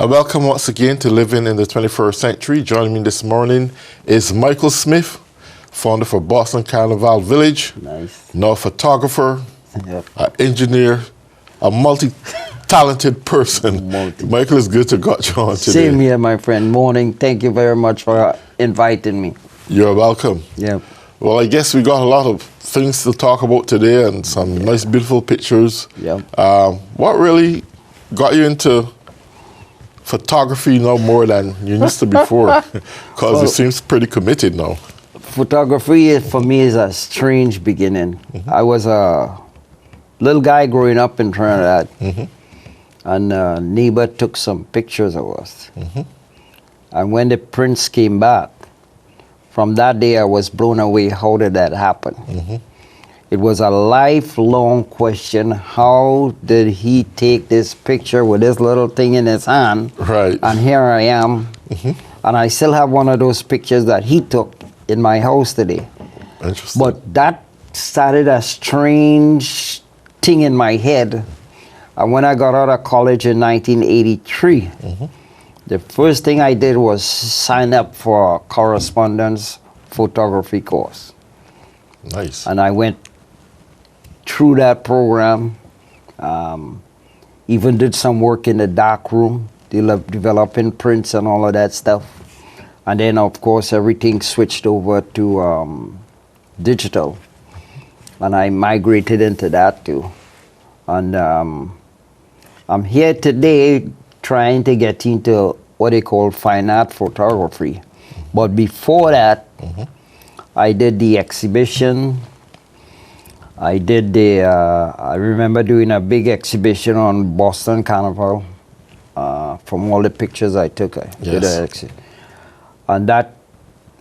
Welcome once again to Living in the 21st Century. Joining me this morning is Michael Smith, founder for Boston Carnival Village. Nice. Now a photographer, Yep. an engineer, a multi-talented person. Michael, it's good to got you on today. Same here, my friend. Morning. Thank you very much for inviting me. You're welcome. Yeah. Well, I guess we got a lot of things to talk about today and some nice, beautiful pictures. Yeah. What really got you into photography now more than you used to before? Because it seems pretty committed now. Photography for me is a strange beginning. I was a little guy growing up in Trinidad, and a neighbor took some pictures of us. And when the prince came back, from that day I was blown away. How did that happen? It was a lifelong question. How did he take this picture with this little thing in his hand? Right. And here I am. And I still have one of those pictures that he took in my house today. Interesting. But that started a strange thing in my head. And when I got out of college in 1983, the first thing I did was sign up for a correspondence photography course. Nice. And I went through that program, even did some work in the dark room, developing prints and all of that stuff. And then, of course, everything switched over to digital. And I migrated into that too. And I'm here today trying to get into what they call fine art photography. But before that, I did the exhibition. I did I remember doing a big exhibition on Boston Carnival. From all the pictures I took, I did an exhibition. And that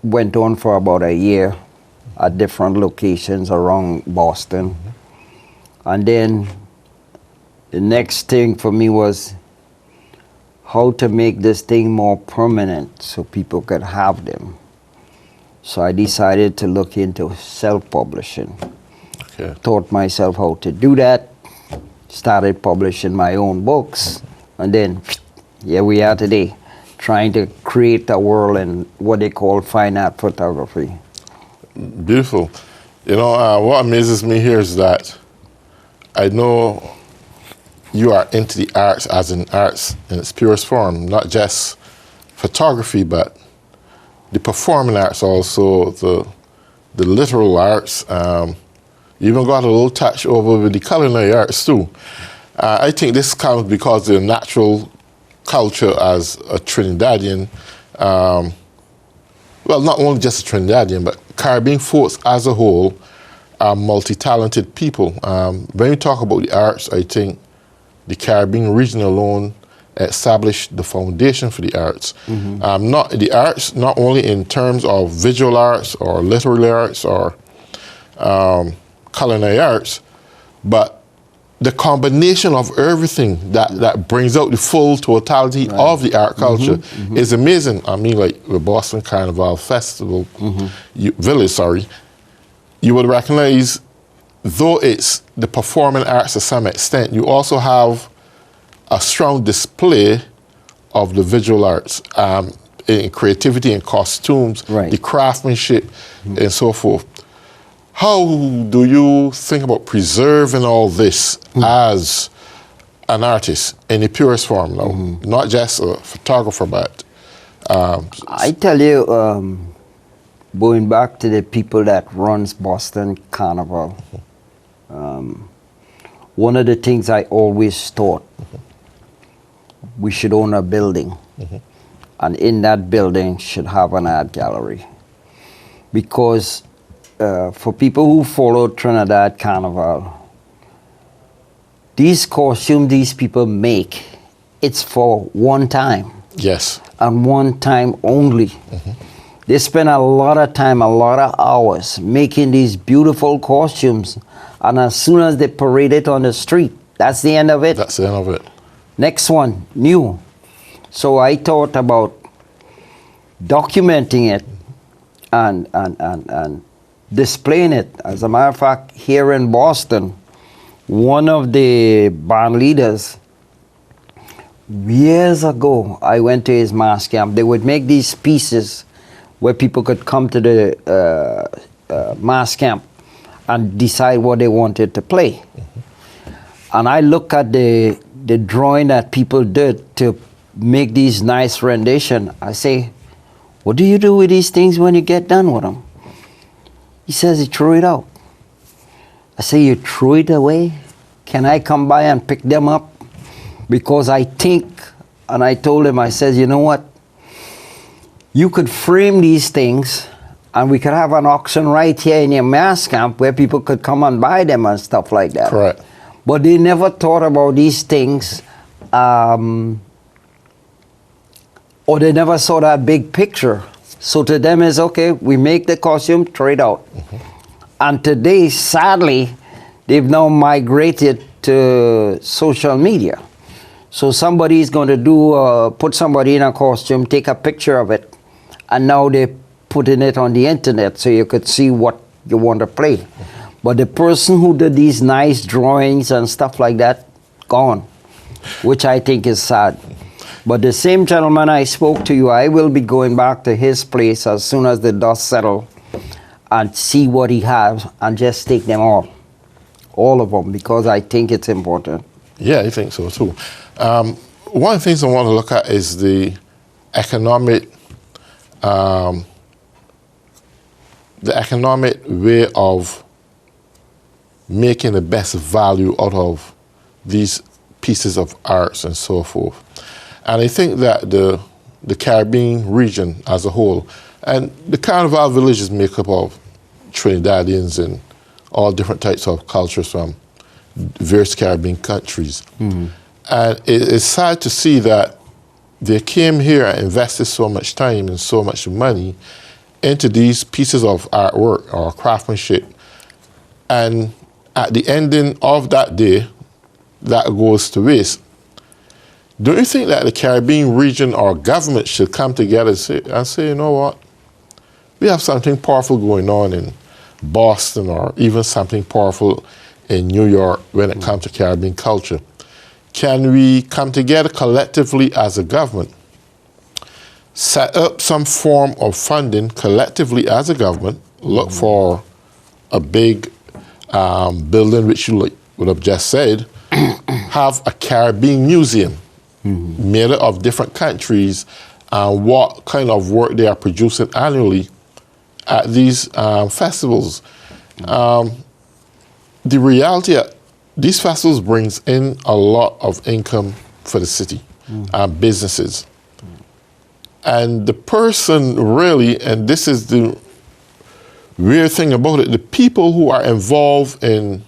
went on for about a year at different locations around Boston. And then the next thing for me was how to make this thing more permanent so people could have them. So I decided to look into self-publishing. Okay. Taught myself how to do that, started publishing my own books, and then here we are today, trying to create a world in what they call fine art photography. Beautiful. You know, what amazes me here is that I know you are into the arts as in arts in its purest form, not just photography, but the performing arts also, the literal arts. You even got a little touch over with the culinary arts too. I think this comes because of the natural culture as a Trinidadian, well, not only just a Trinidadian, but Caribbean folks as a whole are multi-talented people. When we talk about the arts, I think the Caribbean region alone established the foundation for the arts. Not the arts, not only in terms of visual arts or literary arts or culinary arts, but the combination of everything that brings out the full totality of the art culture is amazing. I mean, like the Boston Carnival Festival, Village, you would recognize, though it's the performing arts to some extent, you also have a strong display of the visual arts in creativity and costumes, the craftsmanship, and so forth. How do you think about preserving all this as an artist in the purest form now? Not just a photographer, but... I tell you, going back to the people that runs Boston Carnival, one of the things I always thought, we should own a building, and in that building should have an art gallery. Because for people who follow Trinidad Carnival, these costumes these people make, it's for one time. Yes. And one time only. They spend a lot of time, a lot of hours making these beautiful costumes, and as soon as they parade it on the street, that's the end of it. That's the end of it. Next one, new. So I thought about documenting it and displaying it. As a matter of fact, here in Boston, one of the band leaders Years ago, I went to his mass camp. They would make these pieces where people could come to the mass camp and decide what they wanted to play. Mm-hmm. And I look at the drawing that people did to make these nice rendition. I say, what do you do with these things when you get done with them? He says, you throw it out. I say, you throw it away? Can I come by and pick them up? Because I think, and I told him, I said, you know what? You could frame these things and we could have an auction right here in your mass camp where people could come and buy them and stuff like that. Correct. But they never thought about these things, or they never saw that big picture. So to them it's okay, we make the costume, throw it out. Mm-hmm. And today, sadly, they've now migrated to social media. So somebody is going to do, put somebody in a costume, take a picture of it, and now they're putting it on the internet so you could see what you want to play. Mm-hmm. But the person who did these nice drawings and stuff like that, gone, which I think is sad. But the same gentleman I spoke to you, I will be going back to his place as soon as the dust settles and see what he has and just take them all of them, because I think it's important. Yeah, I think so too. One of the things I want to look at is the economic way of making the best value out of these pieces of arts and so forth. And I think that the Caribbean region as a whole, and the Carnival village is made up of Trinidadians and all different types of cultures from various Caribbean countries. Mm-hmm. And it's sad to see that they came here and invested so much time and so much money into these pieces of artwork or craftsmanship. And at the ending of that day, that goes to waste. Don't you think that the Caribbean region or government should come together and say, you know what? We have something powerful going on in Boston or even something powerful in New York when it comes to Caribbean culture. Can we come together collectively as a government, set up some form of funding collectively as a government, look for a big building, which you would have just said, have a Caribbean museum made up of different countries and what kind of work they are producing annually at these festivals. The reality, these festivals brings in a lot of income for the city and businesses. And the person really, and this is the weird thing about it, the people who are involved in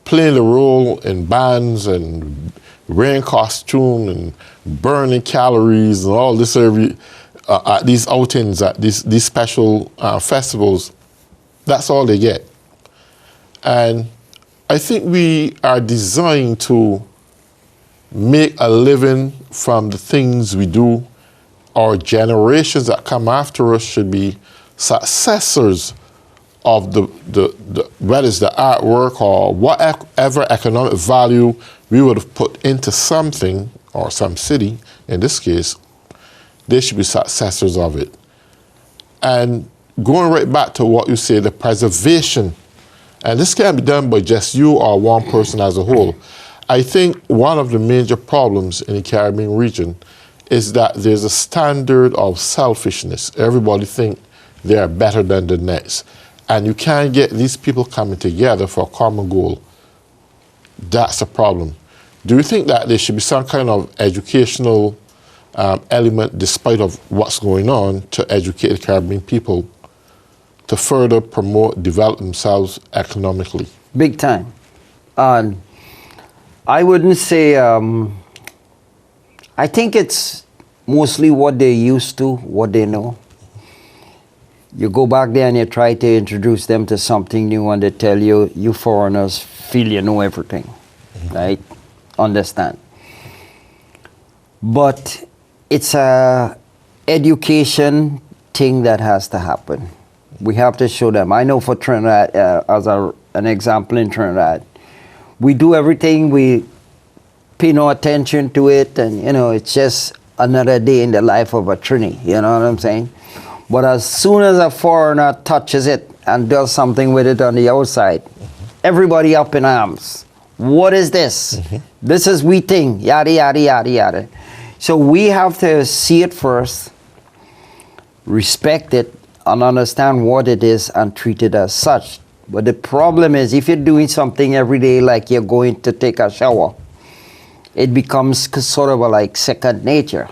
playing the role in bands and wearing costume and burning calories and all this at these outings, at these special festivals, that's all they get. And I think we are designed to make a living from the things we do. Our generations that come after us should be successors of the whether it's the artwork or whatever economic value we would have put into something or some city, in this case, they should be successors of it. And going right back to what you say, the preservation, and this can't be done by just you or one person as a whole. I think one of the major problems in the Caribbean region is that there's a standard of selfishness. Everybody think they are better than the next. And you can't get these people coming together for a common goal. That's a problem. Do you think that there should be some kind of educational element, despite of what's going on, to educate the Caribbean people to further promote, develop themselves economically? Big time. I wouldn't say, I think it's mostly what they're used to, what they know. You go back there and you try to introduce them to something new and they tell you, you foreigners feel you know everything, right? Understand. But it's a education thing that has to happen. We have to show them. I know for Trinidad, as an example in Trinidad, we do everything. We pay no attention to it, and you know, it's just another day in the life of a Trini. You know what I'm saying? But as soon as a foreigner touches it and does something with it on the outside, everybody up in arms. What is this? This is we thing. Yada yada yada yada. So we have to see it first, respect it, and understand what it is and treat it as such. But the problem is, if you're doing something every day like you're going to take a shower, it becomes sort of like second nature.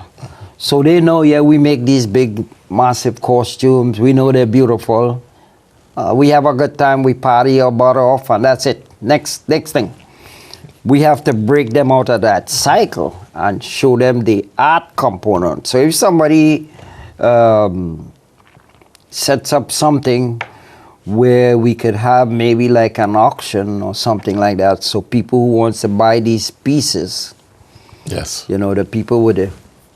So they know, yeah, we make these big, massive costumes. We know they're beautiful. We have a good time. We party our butt off, and that's it. Next thing. We have to break them out of that cycle and show them the art component. So if somebody sets up something where we could have maybe like an auction or something like that, so people who wants to buy these pieces, Yes. you know, the people with the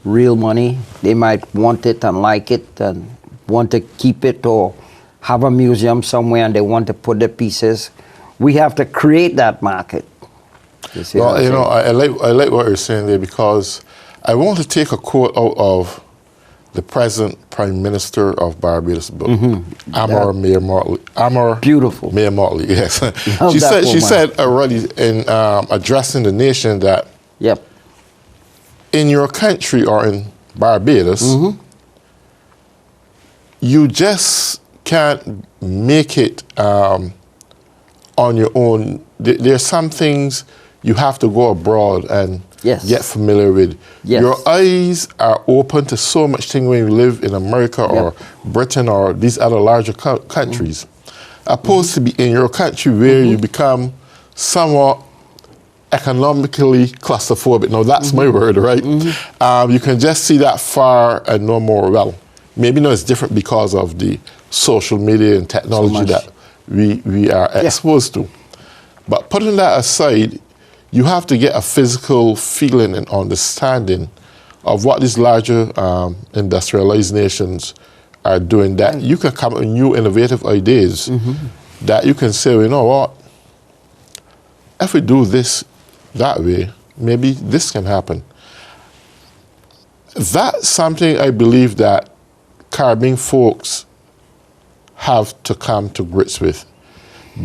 real money, they might want it and like it and want to keep it or have a museum somewhere and they want to put the pieces. We have to create that market. You see what Well, I'm you know, saying? I like what you're saying there, because I want to take a quote out of the present Prime Minister of Barbados book, Amor Mayor Motley. Amor Beautiful. Mayor Motley, yes. Love she that woman. said already in addressing the nation that Yep. in your country or in Barbados, you just can't make it on your own. There's some things you have to go abroad and Yes. get familiar with. Yes. Your eyes are open to so much thing when you live in America or Britain or these other larger countries, opposed to be in your country where you become somewhat economically claustrophobic. Now that's my word, right? You can just see that far and no more. Well, maybe no, it's different because of the social media and technology much. that we are exposed to. But putting that aside, you have to get a physical feeling and understanding of what these larger industrialized nations are doing, that you can come up with new innovative ideas that you can say, you know what, if we do this that way, maybe this can happen. That's something I believe that Caribbean folks have to come to grips with.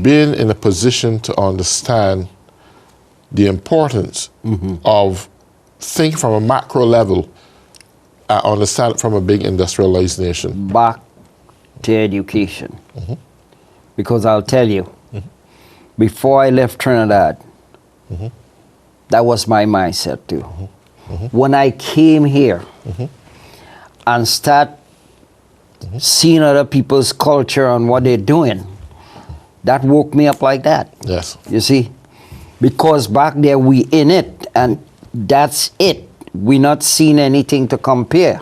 Being in a position to understand the importance of thinking from a macro level and understand it from a big industrialized nation. Back to education. Because I'll tell you, before I left Trinidad, that was my mindset too. When I came here and start seeing other people's culture and what they're doing, that woke me up like that. Yes. You see? Because back there we in it, and that's it. We're not seeing anything to compare.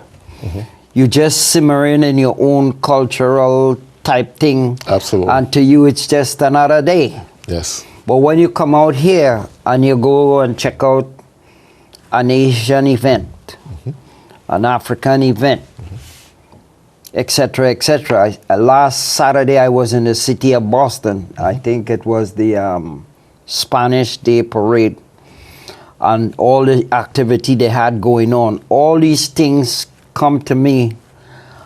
You just simmering in your own cultural type thing. Absolutely. And to you it's just another day. Yes. But when you come out here and you go and check out an Asian event, an African event, etc., etc. Last Saturday I was in the city of Boston. I think it was the Spanish Day Parade, and all the activity they had going on. All these things come to me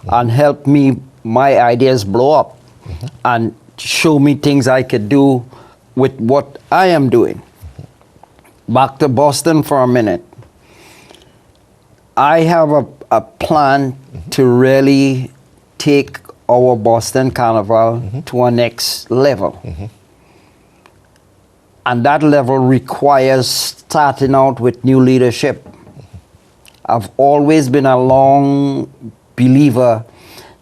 and help me, my ideas blow up and show me things I could do with what I am doing. Back to Boston for a minute. I have a plan to really take our Boston Carnival to a next level. And that level requires starting out with new leadership. I've always been a long believer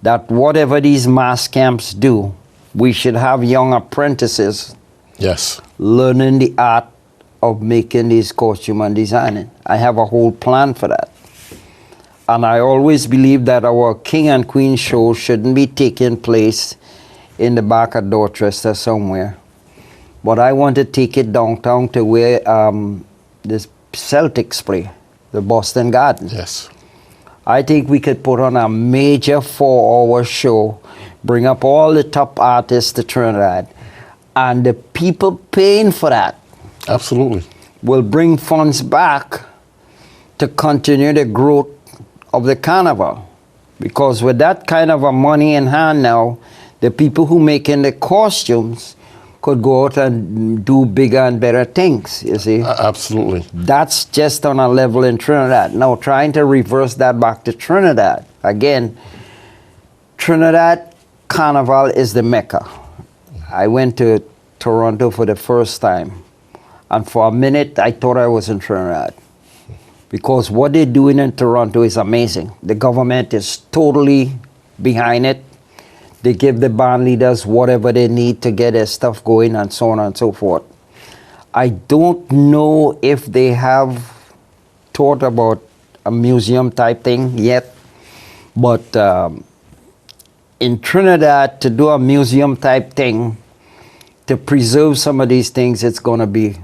that whatever these mass camps do, we should have young apprentices Yes. learning the art of making these costume and designing. I have a whole plan for that. And I always believe that our King and Queen show shouldn't be taking place in the back of Dorchester somewhere. But I want to take it downtown to where the Celtics play, the Boston Garden. Yes. I think we could put on a major 4-hour show, bring up all the top artists to Trinidad, and the people paying for that, Absolutely. will bring funds back to continue the growth of the carnival. Because with that kind of a money in hand now, the people who making the costumes could go out and do bigger and better things, you see. Absolutely. That's just on a level in Trinidad. Now, trying to reverse that back to Trinidad. Again, Trinidad Carnival is the Mecca. I went to Toronto for the first time, and for a minute, I thought I was in Trinidad. Because what they're doing in Toronto is amazing. The government is totally behind it. They give the band leaders whatever they need to get their stuff going and so on and so forth. I don't know if they have thought about a museum type thing yet, but in Trinidad, to do a museum type thing, to preserve some of these things, it's going to be,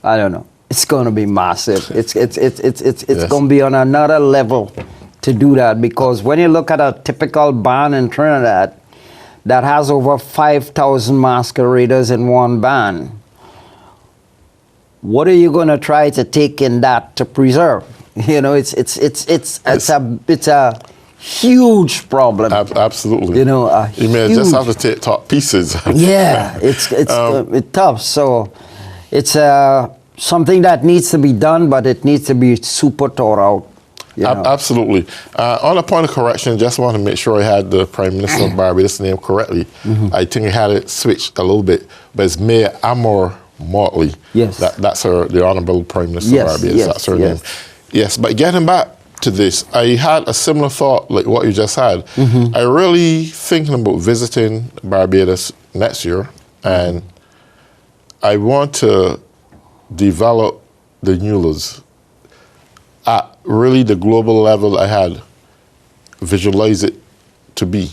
I don't know, it's going to be massive. It's Yes. going to be on another level to do that, because when you look at a typical band in Trinidad that has over 5,000 masqueraders in one band, what are you going to try to take in that to preserve? You know, it's a huge problem. Absolutely. You know, a you may huge, just have to take top pieces. yeah, it's tough. So it's something that needs to be done, but it needs to be super thought out. You know. Absolutely. On a point of correction, just want to make sure I had the Prime Minister of Barbados' name correctly. I think I had it switched a little bit, but it's Mayor Amor Motley. Yes. That's her, the Honorable Prime Minister Yes, of Barbados. yes, That's her yes. name. Yes, but getting back to this, I had a similar thought like what you just had. I really thinking about visiting Barbados next year, and I want to develop the NULAs at really the global level I had visualized it to be.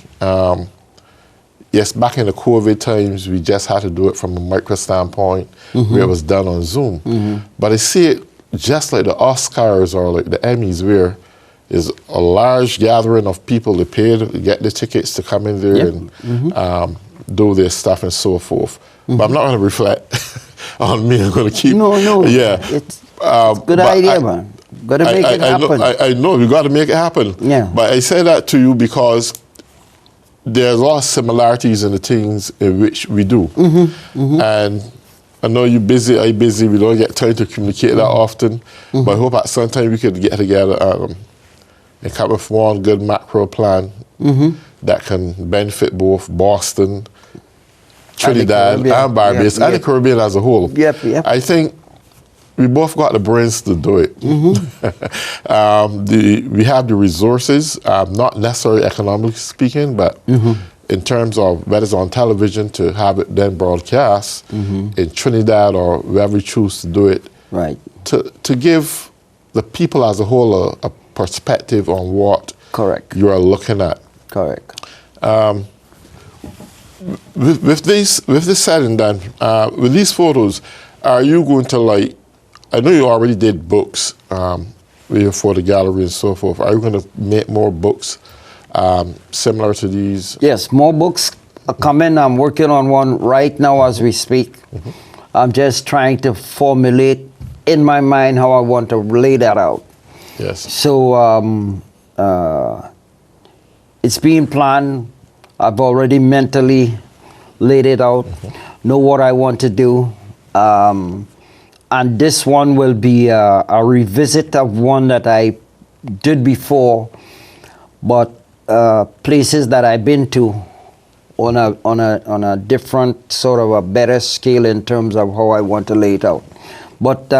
Yes, back in the COVID times, we just had to do it from a micro standpoint where it was done on Zoom. But I see it just like the Oscars or like the Emmys, where is a large gathering of people that pay to get the tickets to come in there and do their stuff and so forth. But I'm not going to reflect on me. I'm going to keep. No. Yeah. It's a good idea, man. Got to make it happen. I know you got to make it happen. Yeah. But I say that to you because there's a lot of similarities in the things in which we do. And I know you're busy, I'm busy, we don't get time to communicate that often, but I hope at some time we could get together and come up with one good macro plan that can benefit both Boston, Trinidad, and Barbados, and the Caribbean as a whole. Yep. I think we both got the brains to do it. We have the resources, not necessarily economically speaking, but in terms of whether it's on television to have it then broadcast in Trinidad or wherever we choose to do it, Right. to give the people as a whole a perspective on what Correct. you are looking at. Correct. With this said and done, with these photos, are you going to I know you already did books for the gallery and so forth. Are you going to make more books similar to these? Yes, more books are coming. I'm working on one right now as we speak. I'm just trying to formulate in my mind how I want to lay that out. Yes. So it's being planned. I've already mentally laid it out, know what I want to do. And this one will be a revisit of one that I did before, but places that I've been to on a different sort of a better scale in terms of how I want to lay it out. But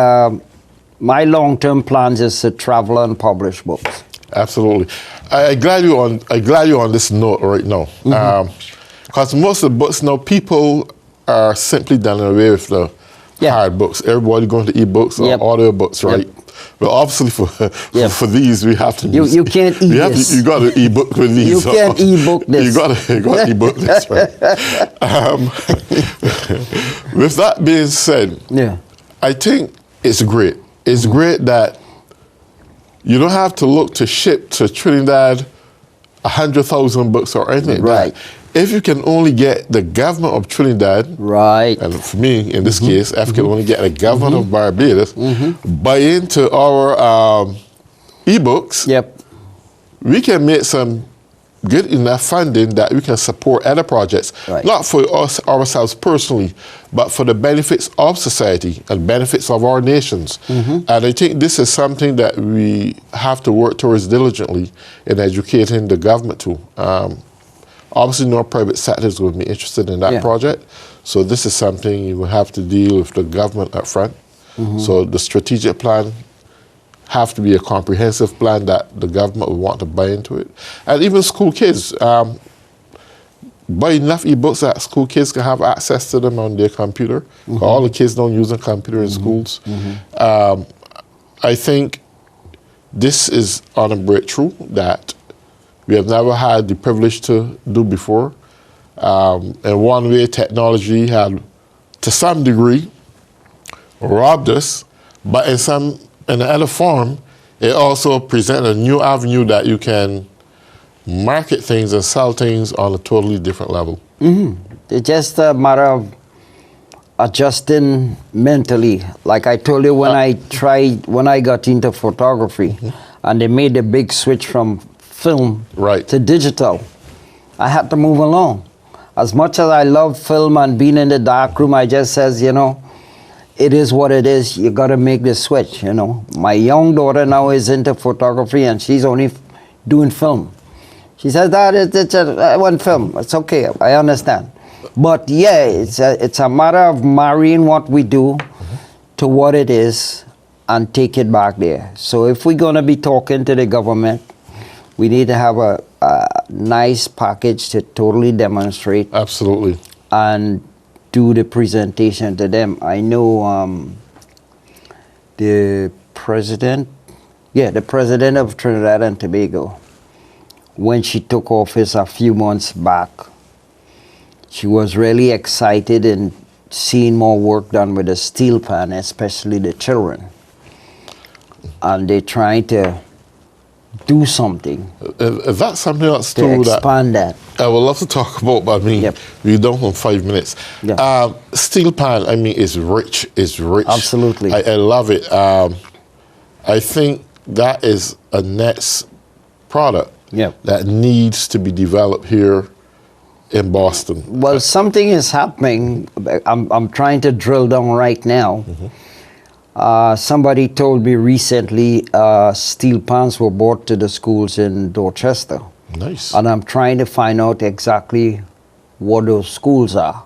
my long-term plans is to travel and publish books. Absolutely. I'm glad you're on this note right now, because most of the books now people are simply done away with the hard books. Everybody going to e-books or audio books, right? Well, obviously for these we have to. You can't e-this. You got to e-book with these. You can't e-book this. You got to e-book this, right? With that being said, I think it's great. It's great that you don't have to look to ship to Trinidad 100,000 books or anything. Right. if you can only get the government of Trinidad, Right. and for me, in this case, if you can only get the government of Barbados buy into our ebooks, Yep. we can make some good enough funding that we can support other projects, Right. not for us ourselves personally, but for the benefits of society and benefits of our nations. And I think this is something that we have to work towards diligently in educating the government to. Obviously, no private sector is going to be interested in that Yeah. project, so this is something you will have to deal with the government up front. So the strategic plan have to be a comprehensive plan that the government will want to buy into it. And even school kids, buy enough ebooks that school kids can have access to them on their computer. All the kids don't use a computer in schools. I think this is on a breakthrough that we have never had the privilege to do before. And one way technology had, to some degree, robbed us, but in the other form, it also presents a new avenue that you can market things and sell things on a totally different level. It's just a matter of adjusting mentally. Like I told you, when I got into photography, and they made the big switch from film Right. to digital, I had to move along. As much as I love film and being in the dark room, I just says, it is what it is. You got to make the switch, My young daughter now is into photography, and she's only doing film. She says, Dad, I want film. It's okay. I understand. But yeah, it's a matter of marrying what we do to what it is and take it back there. So if we're going to be talking to the government, we need to have a nice package to totally demonstrate. Absolutely. And do the presentation to them. I know the president of Trinidad and Tobago, when she took office a few months back, she was really excited in seeing more work done with the steel pan, especially the children. And they're trying to do something Is that something else to too that expand that. I would love to talk about, but I mean, Yep. we don't have 5 minutes. Yeah. Steel pan, I mean, is rich. It's rich. Absolutely. I love it. I think that is a next product Yep. that needs to be developed here in Boston. Well, something is happening. I'm trying to drill down right now. Somebody told me recently steel pans were brought to the schools in Dorchester. Nice. And I'm trying to find out exactly what those schools are,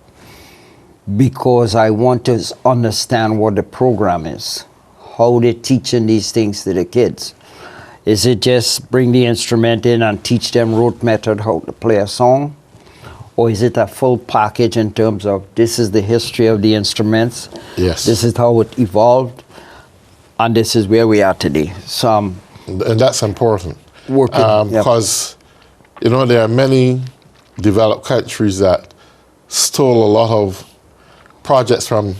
because I want to understand what the program is, how they're teaching these things to the kids. Is it just bring the instrument in and teach them rote method how to play a song? Or is it a full package in terms of this is the history of the instruments, Yes. this is how it evolved, and this is where we are today. So And that's important. Working, yep. Because, there are many developed countries that stole a lot of projects from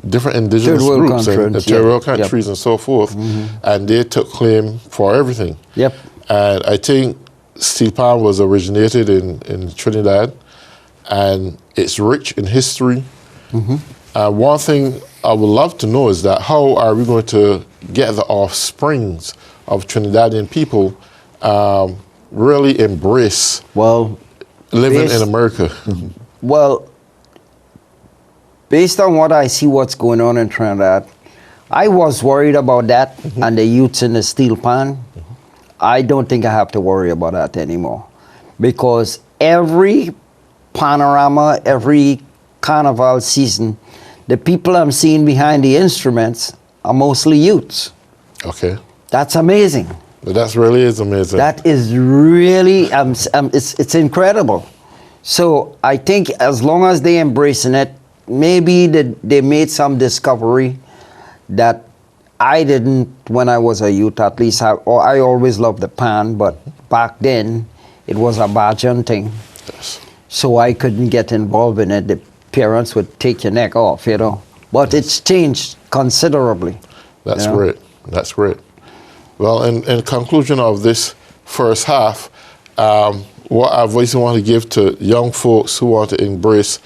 different indigenous Third world groups and countries, third world yep. countries and so forth, and they took claim for everything. Yep. And I think steel pan was originated in Trinidad, and it's rich in history. One thing I would love to know is that how are we going to get the offsprings of Trinidadian people really embrace living in America? Well, based on what I see what's going on in Trinidad, I was worried about that and the youths in the steel pan. I don't think I have to worry about that anymore, because every panorama, every carnival season, the people I'm seeing behind the instruments are mostly youths. Okay. That's amazing. That really is amazing. That is really, it's incredible. So I think as long as they embracing it, maybe they made some discovery that I didn't when I was a youth. At least I always loved the pan, but back then it was a Bajan thing. Yes. So I couldn't get involved in it. The parents would take your neck off, But it's changed considerably. That's great. That's great. Well, in conclusion of this first half, what advice you want to give to young folks who want to embrace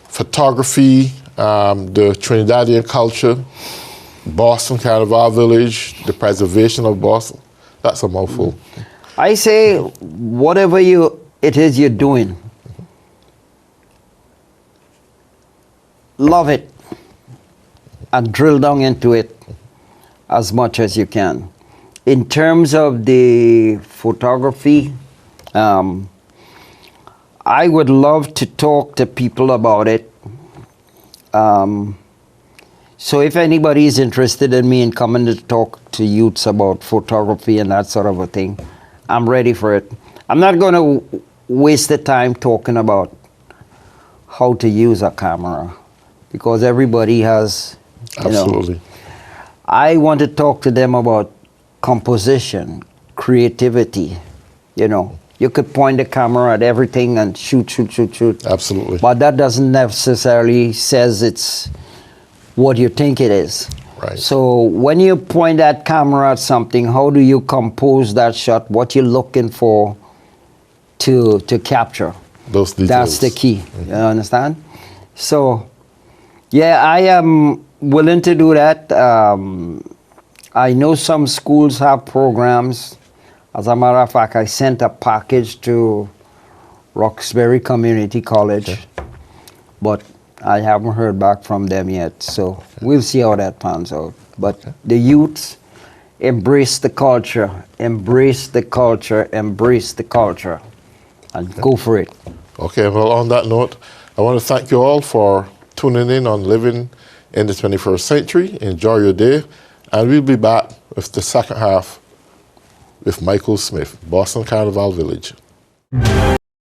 photography, the Trinidadian culture, Boston Carnival Village, the preservation of Boston? That's a mouthful. I say, whatever it is you're doing, love it and drill down into it as much as you can. In terms of the photography, I would love to talk to people about it. So if anybody is interested in me in coming to talk to youths about photography and that sort of a thing, I'm ready for it. I'm not going to waste the time talking about how to use a camera, because everybody has, Absolutely. I want to talk to them about composition, creativity. You could point the camera at everything and shoot. Absolutely. But that doesn't necessarily says it's what you think it is. Right. So when you point that camera at something, how do you compose that shot? What you're looking for to capture? Those details. That's the key. You understand? So, yeah, I am willing to do that. I know some schools have programs. As a matter of fact, I sent a package to Roxbury Community College, but I haven't heard back from them yet. So we'll see how that pans out. But the youths, embrace the culture, embrace the culture, embrace the culture, and go for it. Okay, well, on that note, I want to thank you all for tuning in on Living in the 21st Century. Enjoy your day, and we'll be back with the second half with Michael Smith, Boston Carnival Village.